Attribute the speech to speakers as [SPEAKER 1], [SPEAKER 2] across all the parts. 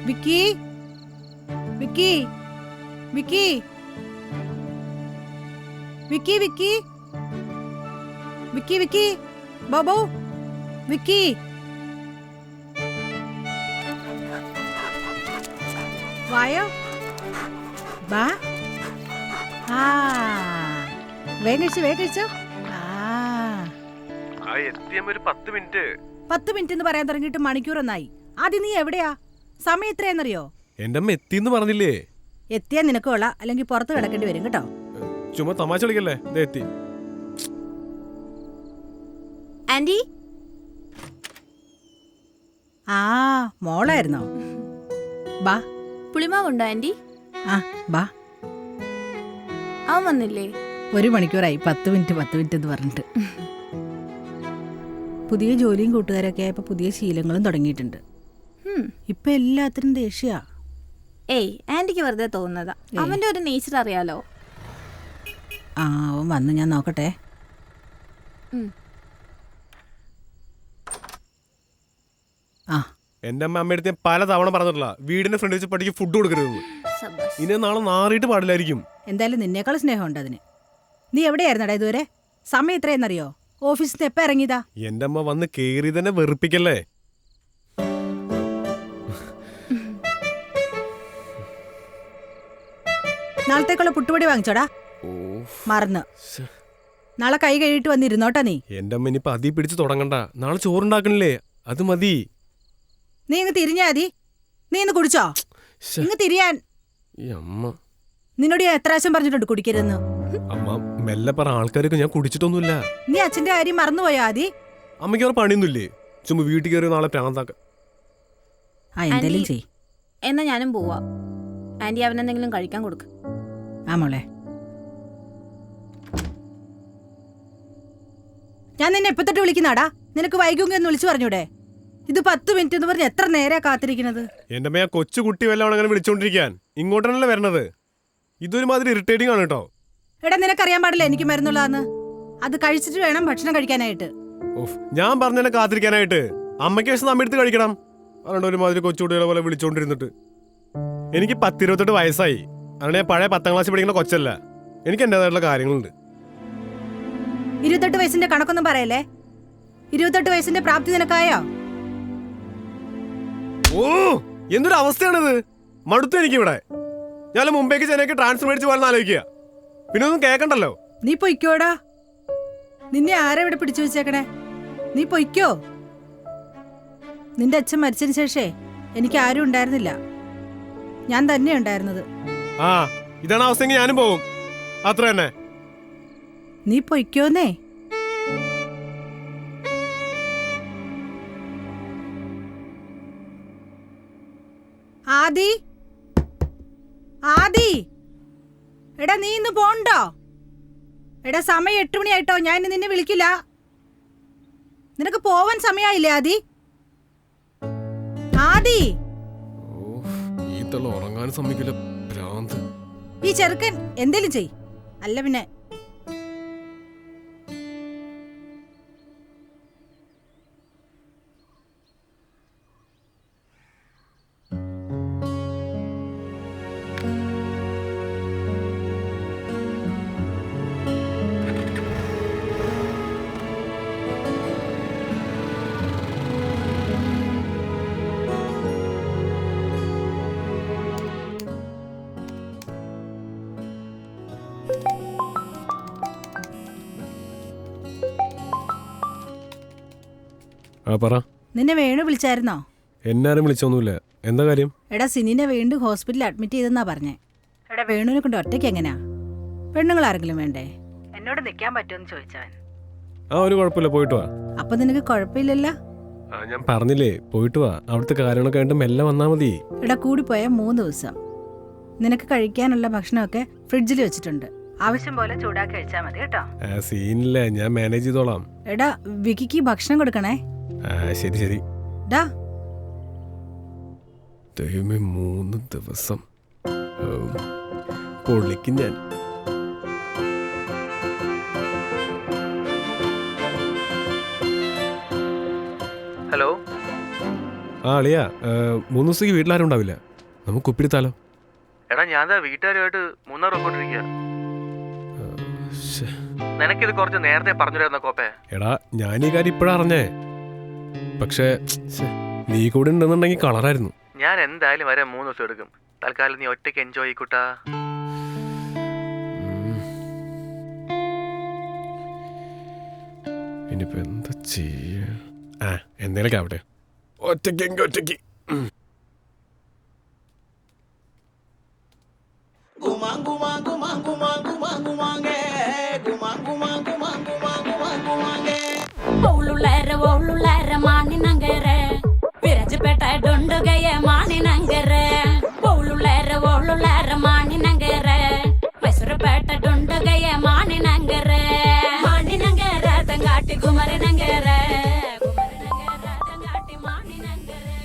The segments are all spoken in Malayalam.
[SPEAKER 1] വിക്കി വിക്കി വിക്കി വിക്കി വിക്കി വിക്കി വിക്കി ബാബു വിക്കി വായോ ബാ വേഗം കഴിച്ചോ
[SPEAKER 2] ഒരു 10 മിനിറ്റ്
[SPEAKER 1] 10 മിനിറ്റ് എന്ന് പറയാൻ തുടങ്ങിയിട്ട് മണിക്കൂറൊന്നായി. ആദ്യം നീ എവിടെയാ? സമയം എത്രയെന്നറിയോ?
[SPEAKER 2] എന്റെ അമ്മ എത്തിന്ന് പറഞ്ഞില്ലേ?
[SPEAKER 1] എത്തിയാ നിനക്ക് കൊള്ളാം, അല്ലെങ്കിൽ പുറത്ത് കിടക്കേണ്ടി വരും കേട്ടോ.
[SPEAKER 2] ചുമ്മാ തമാശ കളിക്കല്ലേ. എത്തി
[SPEAKER 3] ആന്റി.
[SPEAKER 1] മോളായിരുന്നോ? ബാ.
[SPEAKER 3] പുളിമാവുണ്ടോ ആന്റി?
[SPEAKER 1] ബാ.
[SPEAKER 3] അവൻ വന്നില്ലേ?
[SPEAKER 1] 1 മണിക്കൂറായി. 10 മിനിറ്റ് എന്ന് പറഞ്ഞിട്ട്. പുതിയ ജോലിയും കൂട്ടുകാരൊക്കെ ആയപ്പോ പുതിയ ശീലങ്ങളും തുടങ്ങിയിട്ടുണ്ട്. ഇപ്പൊ എല്ലാത്തിനും ദേഷ്യ.
[SPEAKER 3] ഏയ് ആന്റിക്ക് വെറുതെ തോന്നുന്നതാ. അവന്റെ ഒരു നേച്ചർ അറിയാലോ.
[SPEAKER 1] അവൻ വന്ന് ഞാൻ നോക്കട്ടെ.
[SPEAKER 2] എന്റെ അമ്മ അമ്മയുടെ അടുത്ത് പല തവണ പറഞ്ഞിട്ടില്ല, വീടിന്റെ ഫ്രണ്ട് വെച്ച് പട്ടിക്ക് ഫുഡ് കൊടുക്കരുതെന്ന്. ഇനി നാളെ നാറിയിട്ട് പാടില്ലായിരിക്കും.
[SPEAKER 1] എന്തായാലും നിന്നേക്കാൾ സ്നേഹമുണ്ട് അതിന്. നീ എവിടെയായിരുന്നടാ ഇതുവരെ? സമയം എത്രയെന്നറിയോ? ഓഫീസിൽ നിന്ന് എപ്പ ഇറങ്ങിയതാ?
[SPEAKER 2] എന്റെ അമ്മ വന്ന് കേറി തന്നെ വെറുപ്പിക്കല്ലേ.
[SPEAKER 1] നാളത്തേക്കുള്ള പുട്ടുപൊടി വാങ്ങിച്ചോടാ. മറന്ന്. നാളെ കൈ കഴിയിട്ട് വന്നിരുന്നോട്ടാ നീ.
[SPEAKER 2] എന്റെ അമ്മ ഇനിയിപ്പൊ അതി പിടിച്ച് തുടങ്ങണ്ട. നാളെ ചോറുണ്ടാക്കണില്ലേ, അത് മതി.
[SPEAKER 1] നീ ഇങ്ങ് തിരിഞ്ഞാ മതി. നീ ഇന്ന് കുടിച്ചോ? ഇങ്ങ് തിരിയാൻ. നിന്നോട് ഞാൻ എത്ര പ്രാവശ്യം പറഞ്ഞിട്ടുണ്ട് കുടിക്കരുതെന്ന്.
[SPEAKER 2] അമ്മ മെല്ലെ പറ, ആൾക്കാരൊക്കെ ഞാൻ കുടിച്ചിട്ടൊന്നുമില്ല.
[SPEAKER 1] നീ അച്ഛന്റെ കാര്യം മറന്നുപോയോ ആദി?
[SPEAKER 2] അമ്മയ്ക്ക് അവർ പണിയൊന്നുമില്ലേ? ചുമ്മാ വീട്ടിൽ കയറി നാളെ പ്രാന്താക്ക.
[SPEAKER 1] എന്തായാലും ചെയ്.
[SPEAKER 3] എന്നാ ഞാനും പോവാ. ആന്റി അവനെന്തെങ്കിലും കഴിക്കാൻ കൊടുക്ക.
[SPEAKER 1] മോളെ, ഞാൻ നിന്നെ എപ്പോ തൊട്ട് വിളിക്കുന്നാടാ? നിനക്ക് വൈകുമെങ്കിൽ ഒന്ന് വിളിച്ചു പറഞ്ഞൂടെ? ഇത് 10 മിനിറ്റ് എന്ന് പറഞ്ഞ് എത്ര നേരാ കാത്തിരിക്കുന്നത്?
[SPEAKER 2] എന്റെ അമ്മ കൊച്ചു കുട്ടി വല്ലതാണ് അങ്ങനെ വിളിച്ചോണ്ടിരിക്കാൻ. ഇങ്ങോട്ടല്ലേ വരണത്? ഇതൊരു മാതിരി ഇറിറ്റേറ്റിംഗ് ആണ് കേട്ടോ.
[SPEAKER 1] എടാ, നിനക്കറിയാൻ പാടില്ല എനിക്ക് മരുന്നുള്ളതാന്ന്. അത് കഴിച്ചിട്ട് വേണം ഭക്ഷണം കഴിക്കാനായിട്ട്.
[SPEAKER 2] ഞാൻ പറഞ്ഞെന്നെ കാത്തിരിക്കാനായിട്ട്. അമ്മയ്ക്ക് ശേഷം നമ്മ എടുത്ത് കഴിക്കണം. അതുകൊണ്ട് ഒരുമാതിരി കൊച്ചുകുട്ടികളെ പോലെ വിളിച്ചോണ്ടിരുന്നിട്ട്. എനിക്ക് 10-28 വയസ്സായി. അതുകൊണ്ട് ഞാൻ പഴയ 10ാം ക്ലാസ്സിൽ പഠിക്കുന്ന കൊച്ചല്ല. എനിക്ക് എന്റേതായിട്ടുള്ള കാര്യങ്ങളുണ്ട്.
[SPEAKER 1] 28 വയസ്സിന്റെ കണക്കൊന്നും പറയല്ലേ. 28 വയസ്സിന്റെ പ്രാപ്തി നിനക്കായോ?
[SPEAKER 2] എന്തൊരു അവസ്ഥയാണിത്. മടുത്തു എനിക്കിവിടെ. ഞാൻ മുമ്പേക്ക് ചെന്നൈക്ക് ട്രാൻസ്ഫർ മേടിച്ച് പോകാൻ ആലോചിക്കുക. പിന്നെ ഒന്നും കേക്കണ്ടല്ലോ.
[SPEAKER 1] നീ പൊയ്ക്കോടാ. നിന്നെ ആരാ ഇവിടെ പിടിച്ചു വെച്ചേക്കണേ? നീ പൊയ്ക്കോ. നിന്റെ അച്ഛൻ മരിച്ചതിന് ശേഷേ എനിക്ക് ആരും ഉണ്ടായിരുന്നില്ല. ഞാൻ തന്നെ ഉണ്ടായിരുന്നത്.
[SPEAKER 2] ഇതാണ് അവസ്ഥയെങ്കിൽ ഞാനും പോകും. അത്ര തന്നെ.
[SPEAKER 1] നീ പൊയ്ക്കോന്നേ. ആദി, ആദി, എടാ നീ ഇന്ന് പോണ്ടോ? എടാ സമയം 8 മണിയായിട്ടോ. ഞാൻ ഇന്ന് നിന്നെ വിളിക്കില്ല. നിനക്ക് പോവാൻ സമയമായില്ലേ ആദി? ആദി,
[SPEAKER 2] ഉറങ്ങാൻ സമ്മതിക്കില്ല. ഭ്രാന്ത്.
[SPEAKER 1] ഈ ചെറുക്കൻ എന്തേലും ചെയ്. അല്ല പിന്നെ നിന്നെ വേണു വിളിച്ചായിരുന്നോ?
[SPEAKER 2] എന്നാരും വിളിച്ചൊന്നുമില്ല. എന്താ കാര്യം?
[SPEAKER 1] എടാ, സിനിനെ വീണ്ടും ഹോസ്പിറ്റലിൽ അഡ്മിറ്റ് ചെയ്തെന്നാ പറഞ്ഞേ. എടാ, വേണുവിനെ കൊണ്ട് ഒറ്റയ്ക്ക് എങ്ങനെയാ? പെണ്ണുങ്ങൾ ആരെങ്കിലും വേണ്ടേ? എന്നോട് നിൽക്കാൻ പറ്റുമെന്ന് ചോദിച്ചവൻ.
[SPEAKER 2] ഒരു കുഴപ്പമില്ല, പോയിട്ട് വാ.
[SPEAKER 1] അപ്പൊ നിനക്ക് കുഴപ്പമില്ലല്ലോ?
[SPEAKER 2] ഞാൻ പറഞ്ഞില്ലേ, പോയിട്ട് വാ. അവിടുത്തെ കാര്യങ്ങളൊക്കെ ആയിട്ട് മെല്ലെ വന്നാ മതി.
[SPEAKER 1] എടാ, കൂടിപ്പോയ 3 ദിവസം. നിനക്ക് കഴിക്കാനുള്ള ഭക്ഷണമൊക്കെ ഫ്രിഡ്ജിൽ വെച്ചിട്ടുണ്ട്. ആവശ്യം പോലെ ചൂടാക്കി കഴിച്ചാൽ മതി കേട്ടോ.
[SPEAKER 2] സീനില്ല, ഞാൻ മാനേജ് ചെയ്തോളാം.
[SPEAKER 1] എടാ, വിക്കിക്ക് ഭക്ഷണം കൊടുക്കണേ.
[SPEAKER 2] ശരി ശരി.
[SPEAKER 1] ദൈവമേ,
[SPEAKER 2] 3 ദിവസം പൊളിക്കും ഞാൻ.
[SPEAKER 4] ഹലോ
[SPEAKER 2] ആ അളിയാ 3 ദിവസത്തേക്ക് വീട്ടിലാരും ഉണ്ടാവില്ല. നമുക്ക് കുപ്പിടുത്താലോ?
[SPEAKER 4] എടാ ഞാൻ വീട്ടുകാരുമായിട്ട് മൂന്നാർ പോയിക്കൊണ്ടിരിക്കുക. നിനക്കിത് കുറച്ച് നേരത്തെ പറഞ്ഞിരുന്ന കോപ്പേ.
[SPEAKER 2] എടാ ഞാൻ ഈ കാര്യം ഇപ്പോഴാ അറിഞ്ഞേ. പക്ഷേ നീ കൂടെ ഉണ്ടെന്നുണ്ടെങ്കിൽ കളറായിരുന്നു.
[SPEAKER 4] ഞാൻ എന്തായാലും വരെ 3 ദിവസം എടുക്കും. തൽക്കാലം നീ ഒറ്റയ്ക്ക് എൻജോയ് ചെയ്യിക്കൂട്ടാ.
[SPEAKER 2] ഇനിയിപ്പോ എന്താ ചെയ്യ? എന്തെങ്കിലൊക്കെ ആവട്ടെ. ഒറ്റയ്ക്ക് ഒറ്റയ്ക്ക്.
[SPEAKER 5] ಮಾಣಿನಂಗರೆ ವಿರಜಪೇಟ ಡೊಂಡುಗಯ ಮಾಣಿನಂಗರೆ ಓಳುಳಾರ ಮಾಣಿನಂಗರೆ ಮೈಸೂರುಪೇಟ ಡೊಂಡುಗಯ ಮಾಣಿನಂಗರೆ ಮಾಣಿನಂಗರ ತಂಗಾಟಿ ಗುಮರಿನಂಗರೆ ತಂಗಾಟಿ ಮಾಣಿನಂಗರೆ.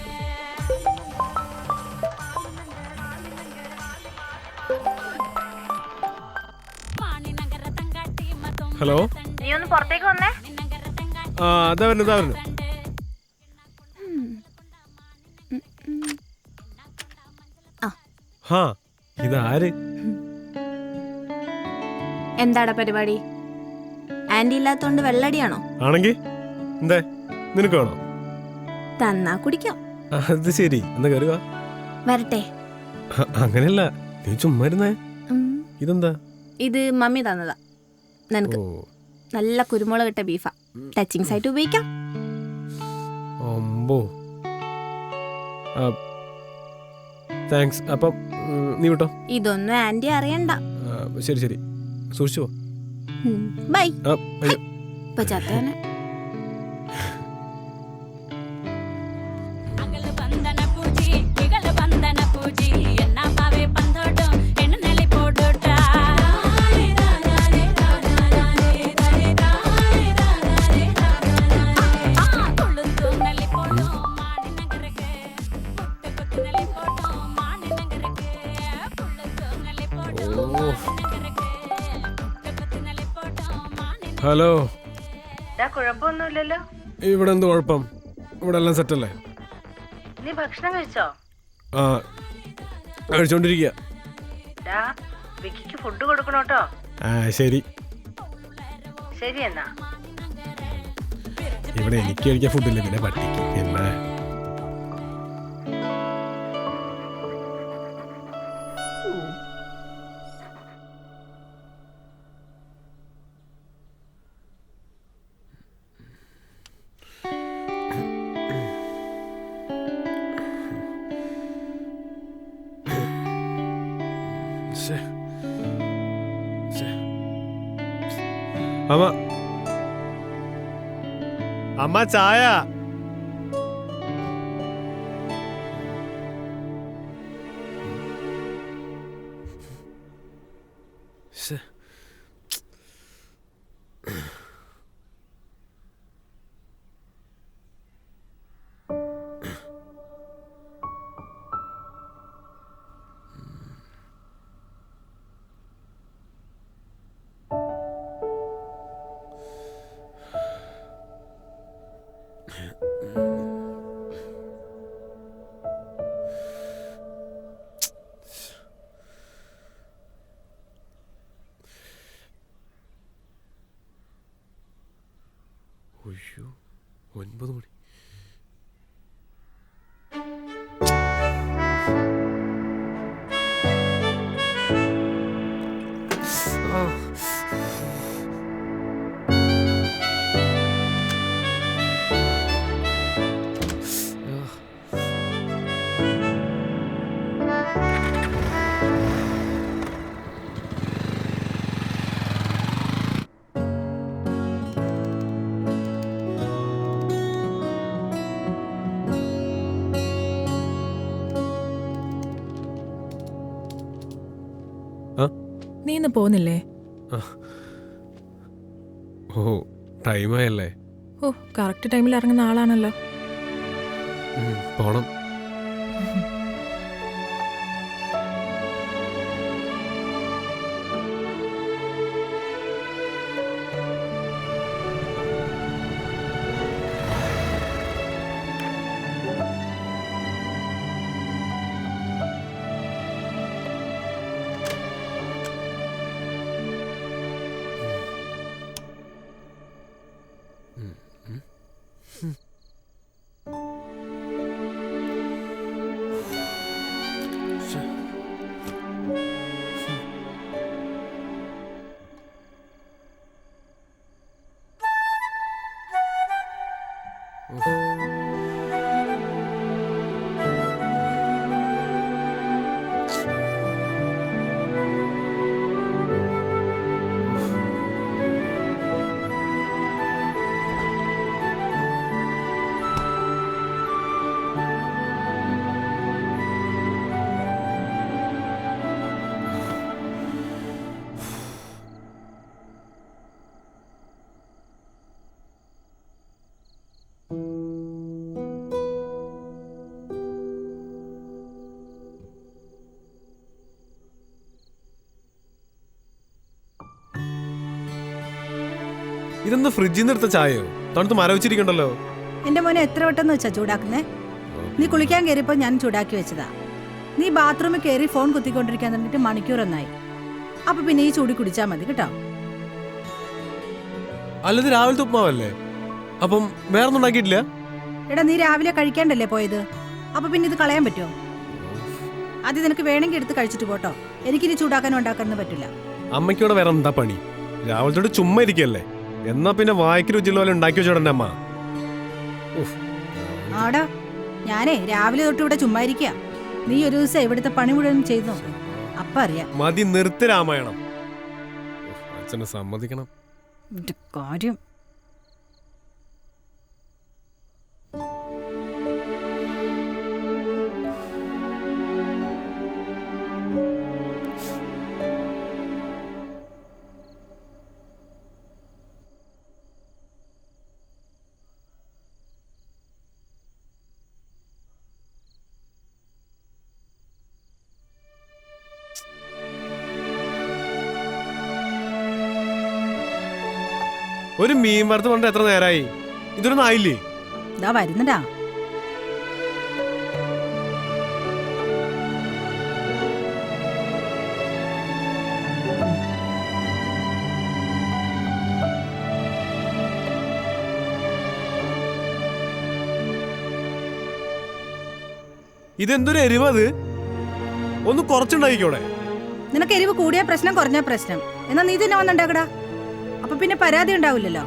[SPEAKER 5] മാണിനഗര തങ്കാട്ടി മതം.
[SPEAKER 2] ഹലോ.
[SPEAKER 5] നീ ഒന്ന് പുറത്തേക്ക് വന്നേ.
[SPEAKER 2] അതാ വരുന്നു. ഹാ ഇതാര്?
[SPEAKER 3] എന്താടാ പരിപാടി? ആന്റി ഇല്ലാത്തോണ്ട് വെള്ളടിയാണോ?
[SPEAKER 2] ആണെങ്കി എന്തേ നിനക്ക് വേണോ?
[SPEAKER 3] തന്നാ കുടിക്കാം.
[SPEAKER 2] അത് ശരി, എന്നാ കയറുക.
[SPEAKER 3] വരട്ടെ.
[SPEAKER 2] അങ്ങനെയല്ല, നീ ചുമ്മാ ഇരുന്നേ. ഇതെന്താ?
[SPEAKER 3] ഇത് മമ്മി തന്നതാ. നിനക്ക് നല്ല കുരുമുളക് ഇട്ട ബീഫാ. ടച്ചിങ്സ് ആയിട്ട് ഉപയോഗിക്കാം.
[SPEAKER 2] അമ്പോ താങ്ക്സ്. അപ്പം നീ വിട്ടോ.
[SPEAKER 3] ഇതൊന്നും ആന്റി അറിയണ്ട.
[SPEAKER 2] ശരി സൂക്ഷിച്ചോ.
[SPEAKER 3] ബൈ.
[SPEAKER 2] ബൈ.
[SPEAKER 3] ഇപ്പൊ ചത്തേനെ.
[SPEAKER 2] ഹലോ.
[SPEAKER 1] കുഴപ്പമൊന്നുമില്ലല്ലോ.
[SPEAKER 2] ഇവിടെ എന്ത് കുഴപ്പം? ഇവിടെ എല്ലാം സെറ്റല്ലേ?
[SPEAKER 1] നീ ഭക്ഷണം കഴിച്ചോ?
[SPEAKER 2] ആ കഴിച്ചോണ്ടിരിക്കുക.
[SPEAKER 1] വിക്കിക്ക് ഫുഡ് കൊടുക്കണോട്ടോ.
[SPEAKER 2] ശരി.
[SPEAKER 1] ശരി എന്നാ.
[SPEAKER 2] ഇവിടെ എനിക്ക് കഴിക്കാൻ ഫുഡില്ല, പിന്നെ പട്ടിക്ക്. പിന്നെ അമ്മ ചായ. അയ്യോ 9 മണി.
[SPEAKER 6] നീ ഇന്ന് പോകുന്നില്ലേ?
[SPEAKER 2] ഓ ടൈമായല്ലേ?
[SPEAKER 6] ഓ കറക്റ്റ് ടൈമിൽ ഇറങ്ങുന്ന ആളാണല്ലോ.
[SPEAKER 2] പോണം. ഇതൊന്ന് ഫ്രിഡ്ജിൽ നിന്ന് എടുത്ത ചായയോ? തണുത്ത് മരവിച്ചിരിക്കണ്ടല്ലോ.
[SPEAKER 1] എന്റെ മോനെ എത്ര വട്ടം വെച്ചാ ചൂടാക്കുന്നേ? നീ കുളിക്കാൻ കയറിയപ്പോ ഞാൻ ചൂടാക്കി വെച്ചതാ. നീ ബാത്റൂമിൽ കയറി ഫോൺ കുത്തിക്കൊണ്ടിരിക്കാൻ തുടങ്ങിയിട്ട് മണിക്കൂർ ഒന്നായി. അപ്പൊ പിന്നെ ഈ ചൂടി കുടിച്ചാ മതി കേട്ടോ.
[SPEAKER 2] അല്ലത് രാവിലത്തെ ഉപ്മാവല്ലേ? അപ്പം വേറൊന്നും ഉണ്ടാക്കിയിട്ടില്ല?
[SPEAKER 1] എടാ നീ രാവിലെ കഴിക്കാണ്ടല്ലേ പോയത്? അപ്പൊ പിന്നെ ഇത് കളയാൻ പറ്റുമോ? അത് നിനക്ക് വേണമെങ്കിൽ എടുത്ത് കഴിച്ചിട്ട് പോട്ടോ. എനിക്കിനി ചൂടാക്കാനും ഉണ്ടാക്കാനൊന്നും പറ്റില്ല.
[SPEAKER 2] അമ്മയ്ക്കോടെ വേറെ എന്താ പണി? രാവിലത്തോട് ചുമ്മാ ഇരിക്കല്ലേ? എന്നാ പിന്നെ വായിക്ക് രുചിയുള്ള പോലെ ഉണ്ടാക്കി വെച്ചോടെ അമ്മ.
[SPEAKER 1] ആടാ ഞാനേ രാവിലെ തൊട്ട് ഇവിടെ ചുമ്മാ ഇരിക്കുക. നീ ഒരു ദിവസം ഇവിടുത്തെ പണി മുഴുവൻ ചെയ്തു നോക്ക്. അപ്പ അറിയാം.
[SPEAKER 2] മതി നിർത്തി രാമായണം. അച്ഛനെ സമ്മതിക്കണം.
[SPEAKER 1] കാര്യം
[SPEAKER 2] ഒരു മീൻ വറുത്ത് പറഞ്ഞിട്ട് എത്ര നേരമായി? ഇതൊന്നും ആയില്ലേ?
[SPEAKER 1] ഇതാ വരുന്നടാ.
[SPEAKER 2] ഇതെന്തൊരു എരിവത്? ഒന്ന് കുറച്ചുണ്ടായിക്കോടെ.
[SPEAKER 1] നിനക്ക് എരിവ് കൂടിയ പ്രശ്നം കുറഞ്ഞ പ്രശ്നം. എന്നാ നീ തന്നെ വന്നുണ്ടാക്കടാ. അപ്പൊ പിന്നെ പരാതി ഉണ്ടാവില്ലല്ലോ.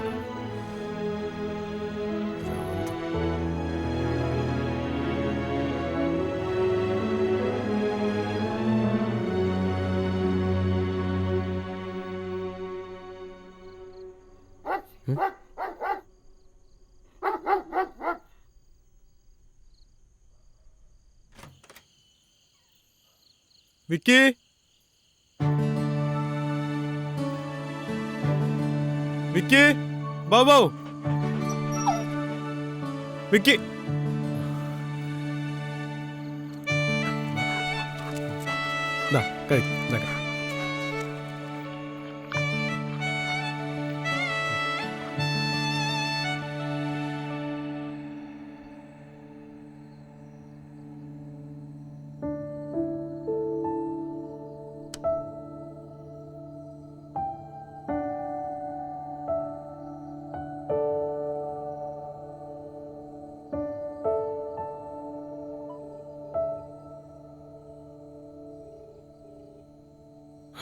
[SPEAKER 2] വിക്കി, വിക്കി, ബാബു, വിക്കി.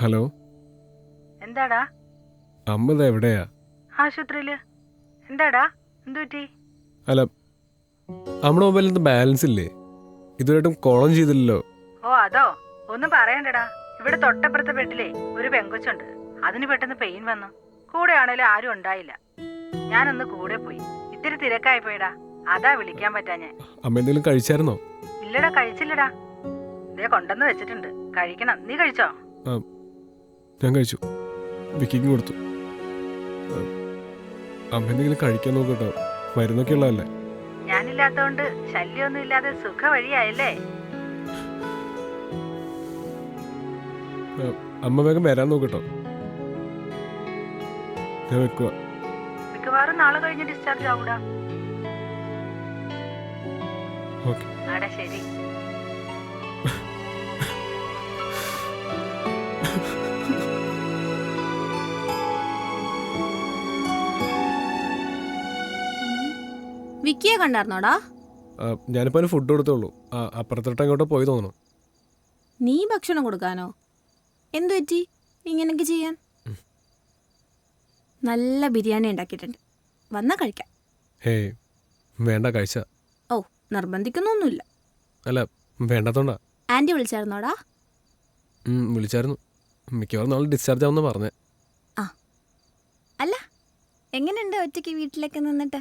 [SPEAKER 2] ഹലോ,
[SPEAKER 1] എന്താടാ?
[SPEAKER 2] അമ്മ എവിടെയാ?
[SPEAKER 1] ആശുപത്രിയില്. എന്താടാ, എന്തു പറ്റി?
[SPEAKER 2] അല്ല, നമ്മുടെ മൊബൈലിൽ നിന്ന് ബാലൻസ് ഇല്ലേ? ഇതുവരെയായിട്ടും കോളം ചെയ്തില്ലല്ലോ.
[SPEAKER 1] ഓ അതോ, ഒന്നും പറയണ്ടടാ. ഇവിടെ തൊട്ടപ്പുറത്തെ ബെഡിലേ ഒരു പെങ്കൊച്ചുണ്ട്. അതിന് പെട്ടെന്ന് പെയിൻ വന്നു. കൂടെ ആണേലും ആരും ഉണ്ടായില്ല. ഞാനൊന്ന് കൂടെ പോയി. ഇത്തിരി തിരക്കായി പോയിടാ. അതാ വിളിക്കാൻ പറ്റാഞ്ഞേ.
[SPEAKER 2] അമ്മ എന്തെങ്കിലും കഴിച്ചായിരുന്നോ?
[SPEAKER 1] ഇല്ലടാ, കഴിച്ചില്ലടാ. ഇതേ കൊണ്ടെന്ന് വെച്ചിട്ടുണ്ട്, കഴിക്കണം. നീ കഴിച്ചോ?
[SPEAKER 2] ഞാൻ കഴിച്ചു, വിക്കിക്കും കൊടുത്തു. അമ്മ എന്തെങ്കിലും കഴിക്കാൻ നോക്കട്ടോ, മരുന്നൊക്കെ ഉള്ളതല്ലേ.
[SPEAKER 1] ഞാനില്ലാത്തോണ്ട് ശല്യമൊന്നും ഇല്ലാതെ സുഖ വഴിയായല്ലേ?
[SPEAKER 2] അമ്മ വേഗം വരാൻ നോക്കട്ടോ. ഞാൻ വെക്കുക.
[SPEAKER 1] മിക്കവാറും നാളെ കഴിഞ്ഞ് ഡിസ്ചാർജ് ആവൂടാ.
[SPEAKER 2] ഓക്കെ.
[SPEAKER 1] ആടാ, ശരി.
[SPEAKER 3] വിക്കിയെ കണ്ടായിരുന്നോടാ?
[SPEAKER 2] ഞാനിപ്പോ ഫുഡ് കൊടുത്തോളൂ. അപ്പുറത്തോട്ട് അങ്ങോട്ടോ പോയി തോന്നുന്നു.
[SPEAKER 3] നീ ഭക്ഷണം കൊടുക്കാനോ? എന്തു പറ്റി ഇങ്ങനെയൊക്കെ ചെയ്യാൻ? നല്ല ബിരിയാണി ഉണ്ടാക്കിയിട്ടുണ്ട്, വന്നാ കഴിക്കാം.
[SPEAKER 2] ഹേയ് വേണ്ട, കഴിച്ച.
[SPEAKER 3] ഓ, നിർബന്ധിക്കുന്നൊന്നുമില്ല.
[SPEAKER 2] അല്ല, വേണ്ടാത്തോണ്ടാ.
[SPEAKER 3] ആന്റി വിളിച്ചായിരുന്നോടാ?
[SPEAKER 2] വിളിച്ചായിരുന്നു. മിക്കവാറും നാളെ ഡിസ്ചാർജ് ആവുന്ന പറഞ്ഞേ.
[SPEAKER 3] ആ, അല്ല എങ്ങനെയുണ്ട് ഒറ്റയ്ക്ക് വീട്ടിലേക്ക് നിന്നിട്ട്?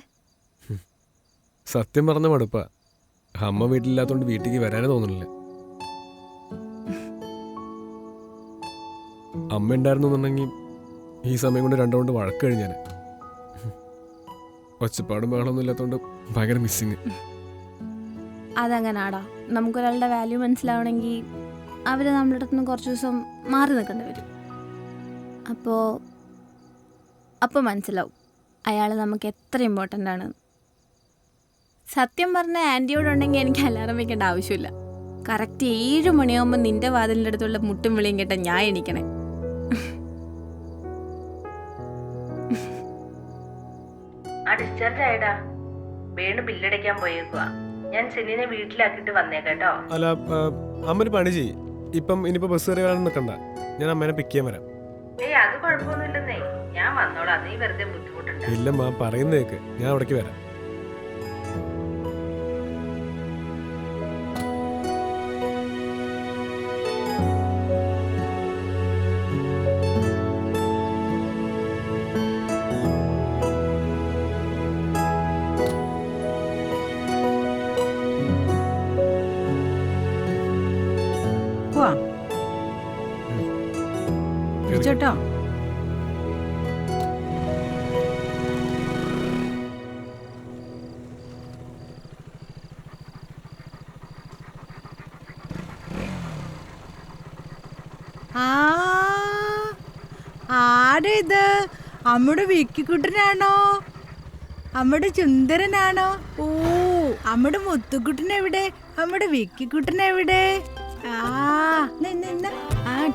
[SPEAKER 2] സത്യം പറഞ്ഞ മടുപ്പാ. അമ്മ വീട്ടിലില്ലാത്തോണ്ട് വീട്ടിലേക്ക് വരാനേ തോന്നുന്നില്ല. അമ്മ ഉണ്ടായിരുന്നുണ്ടെങ്കിൽ ഈ സമയം കൊണ്ട് 2 കൊണ്ട് വഴക്ക് കഴിഞ്ഞാൽ. ഒച്ചപ്പാടും ബഹളമൊന്നും ഇല്ലാത്തോണ്ട് ഭയങ്കര മിസ്സിങ്.
[SPEAKER 3] അതങ്ങനാടാ. നമുക്കൊരാളുടെ വാല്യൂ മനസ്സിലാവണമെങ്കിൽ അവർ നമ്മുടെ അടുത്ത് നിന്ന് കുറച്ച് ദിവസം മാറി നിൽക്കേണ്ടി വരും. അപ്പോൾ മനസ്സിലാവും അയാൾ നമുക്ക് എത്ര ഇമ്പോർട്ടൻ്റ് ആണ്. സത്യം പറഞ്ഞ ആൻറ്റിയോടുണ്ടെങ്കിൽ എനിക്ക് അലാറം വെക്കേണ്ട ആവശ്യമില്ല. കറക്റ്റ് 7 മണിയാകുമ്പോൾ നിന്റെ വാതിലിൻ്റെ അടുത്തുള്ള മുട്ടും വിളിയും കേട്ട ഞാൻ എണീക്കണേ.
[SPEAKER 1] ആ ഡിസ്ചാർജ് ആയിടാ. വേണു ബില്ലടയ്ക്കാൻ പോയേക്കുക. ഞാൻ സെല്ലിനെ വീട്ടിലാക്കിയിട്ട് വന്നേക്കട്ടോ.
[SPEAKER 2] അല്ല അമ്മ ഒരു പണി ചെയ്യ്. ഇനിയിപ്പോ ബസ് കയറി കാണാൻ നിൽക്കണ്ട, ഞാൻ അമ്മേനെ പിക്ക് ചെയ്യാൻ വരാം.
[SPEAKER 1] ഏയ് അത് കുഴപ്പമൊന്നുമില്ലെന്നേ, ഞാൻ വന്നോളാം. നീ വെറുതെ ബുദ്ധിമുട്ടുണ്ട്.
[SPEAKER 2] ഇല്ലമ്മ പറയുന്നേക്ക്, ഞാൻ അവിടേക്ക് വരാം.
[SPEAKER 1] ചേട്ടോ
[SPEAKER 7] ആരിത്? അമ്മയുടെ വിക്കിക്കുട്ടനാണോ? അമ്മയുടെ ചുന്ദരനാണോ? ഓ, അമ്മയുടെ മുത്തുക്കുട്ടനെവിടെ? അമ്മയുടെ വിക്കിക്കുട്ടനെവിടെ?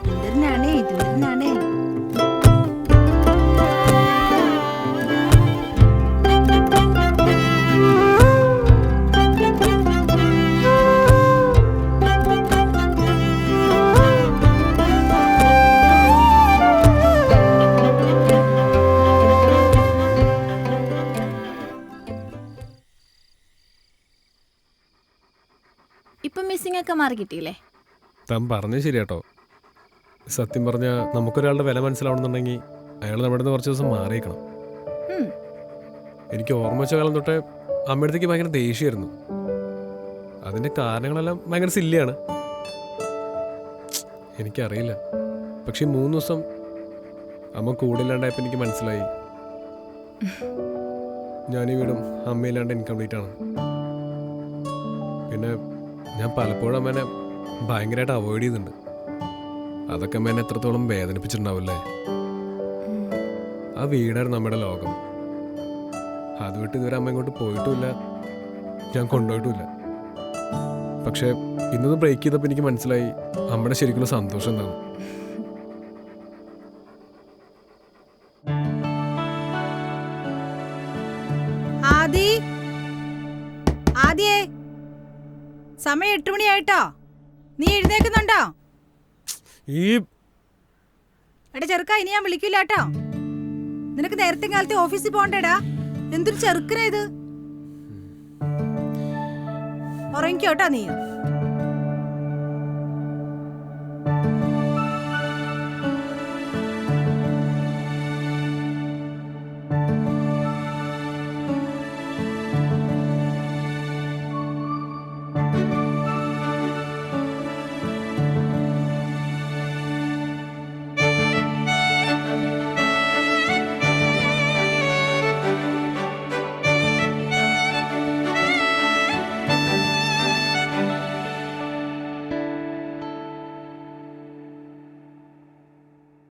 [SPEAKER 7] ചുന്ദരനാണേ, ചുന്ദരനാണേ.
[SPEAKER 3] ഇപ്പം മിസ്സിംഗ് ഒക്കെ മാറി കിട്ടിയില്ലേ?
[SPEAKER 2] താൻ പറഞ്ഞത് ശരിയാട്ടോ. സത്യം പറഞ്ഞാൽ നമുക്കൊരാളുടെ വില മനസ്സിലാവണമെന്നുണ്ടെങ്കിൽ അയാൾ നമ്മുടെ അടുത്ത് കുറച്ച് ദിവസം മാറിയേക്കണം. എനിക്ക് ഓർമ്മ വെച്ച കാലം തൊട്ടേ അമ്മയടുത്തേക്ക് ഭയങ്കര ദേഷ്യമായിരുന്നു. അതിൻ്റെ കാരണങ്ങളെല്ലാം ഭയങ്കര സില്ലിയാണ്, എനിക്കറിയില്ല. പക്ഷെ 3 ദിവസം അമ്മ കൂടില്ലാണ്ടായപ്പോൾ എനിക്ക് മനസ്സിലായി ഞാൻ ഈ വീടും അമ്മയില്ലാണ്ട് ഇൻകംപ്ലീറ്റ് ആണ്. പിന്നെ ഞാൻ പലപ്പോഴും അമ്മേനെ ഭയങ്കരമായിട്ട് അവോയ്ഡ് ചെയ്യുന്നുണ്ട്. അതൊക്കെ അമ്മേനെ എത്രത്തോളം വേദനിപ്പിച്ചിട്ടുണ്ടാവില്ലേ. ആ വീടായിരുന്നു നമ്മുടെ ലോകം. അത് വിട്ട് ഇതുവരെ അമ്മ ഇങ്ങോട്ട് പോയിട്ടുമില്ല, ഞാൻ കൊണ്ടുപോയിട്ടുമില്ല. പക്ഷെ ഇന്നത് ബ്രേക്ക് ചെയ്തപ്പോൾ എനിക്ക് മനസ്സിലായി അമ്മയുടെ ശരിക്കുള്ള സന്തോഷം എന്താണ്.
[SPEAKER 7] ആദിയേ, സമയം 8 മണിയായിട്ടോ. നീ എഴുന്നേക്കുന്നുണ്ടോ? എടാ ചെറുക്ക, ഇനി ഞാൻ വിളിക്കൂല കേട്ടോ. നിനക്ക് നേരത്തെ കാലത്തെ ഓഫീസിൽ പോകണ്ടേടാ. എന്തൊരു ചെറുക്കനാ ഇത്. ഉറങ്ങിക്കോട്ടോ നീ.